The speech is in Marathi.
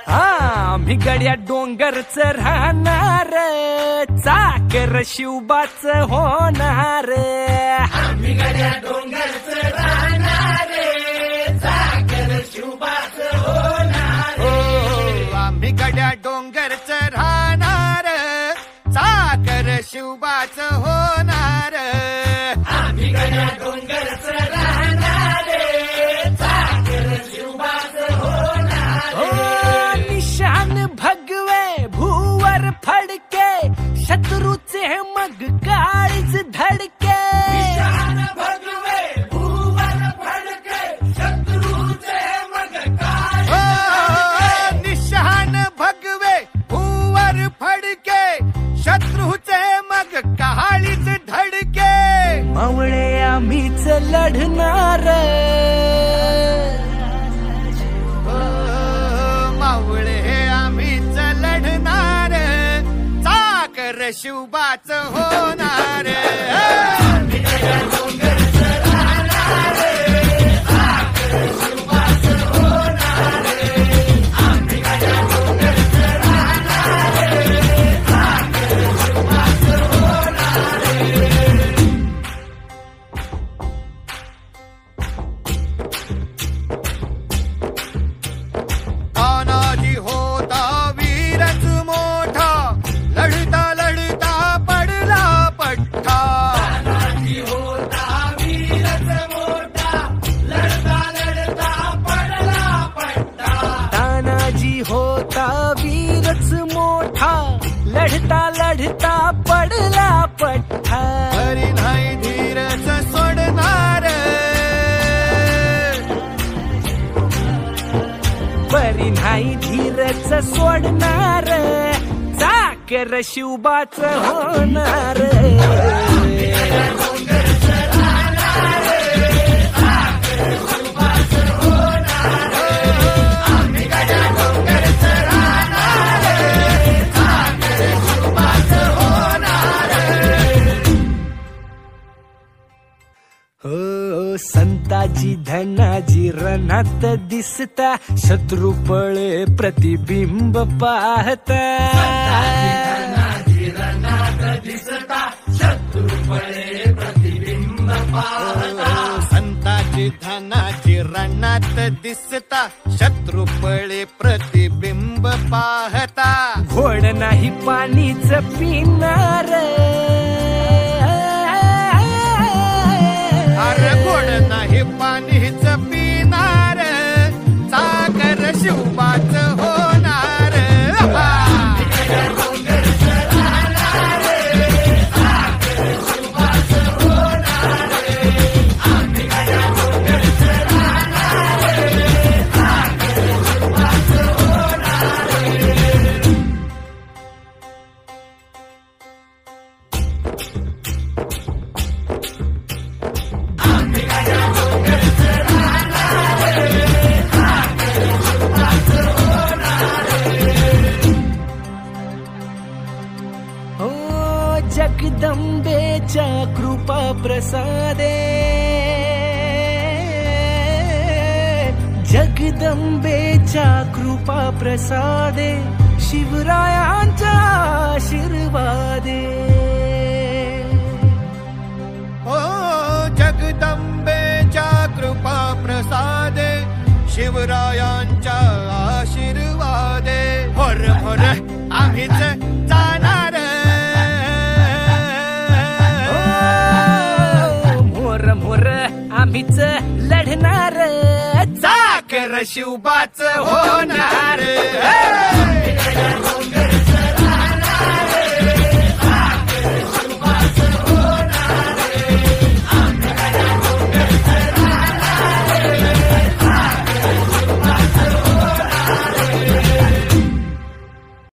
आम्ही गड्या डोंगरच राहणार, चाकर शिवबाच होणार. आम्ही गड्या डोंगरच राहणार, चाकर शिवबाच होणार. आम्ही गड्या डोंगरच राहणार, चाकर शिवबाच होणार. आम्ही गड्या डोंगरच राहणार, चाकर शिवबाच होणार. निशान भगवे भूवर फडके, शत्रूचे मग काळीच धडके. निशान भगवे भूवर फडके, शत्रूचे मग काळीच धडके. निशान भगवे भूवर फडके, शत्रूचे मग काळीच धडके. मावळे आम्हीच लढणार, मावळे आम्हीच लढणार, चाकर शिवबाच होणार. आम्ही गड्या डोंगरच राहणार, चाकर शिवबाच होणार. आम्ही गड्या डोंगरच राहणार, चाकर शिवबाच होणार. तानाजी होता वीरच मोठा, लढता लढता पडला पठ्ठा. तानाजी होता वीरच मोठा, लढता लढता पडला पट्टा. तानाजी होता वीरच मोठा, लढता लढता पडला पठ्ठा. तरी नाही धीरच सोडणार, परी नाही धीरच सोडणार, चाकर शिवबाच होणार. डोंगरच राहणार, चाकर शिवबाच होणार. आम्ही गड्या डोंगरच राहणार, चाकर शिवबाच होणार. हो संताजी धनाजी रणात दिसता, शत्रू पळे प्रतिबिंब पाहता. धनाजी रणात दिसता, शत्रू पळे प्रतिबिंब पाहता. संताची धनाची रणात दिसता, शत्रुपळे प्रतिबिंब पाहता. घोड नाही पाणीच पिणार, अरे घोड नाही पाणीच पिणार, चाकर शिवबाच होणार. डोंगरच राहणार, चाकर शिवबाच होणार. आम्ही गड्या डोंगरच राहणार, चाकर शिवबाच होणार. आम्ही गड्या डोंगरच राहणार, चाकर शिवबाच होणार. हो जगदंबेच्या कृपा प्रसादे, जगदंबेच्या कृपा प्रसादे, शिवरायांच्या आशीर्वादे. ओ जगदंबेच्या कृपा प्रसादे, शिवरायांच्या आशीर्वादे. भर भर आम्हीच जाणार, मोर मोर आम्हीच लढणार, चाकर शिवबाच होणार. आम्ही गड्या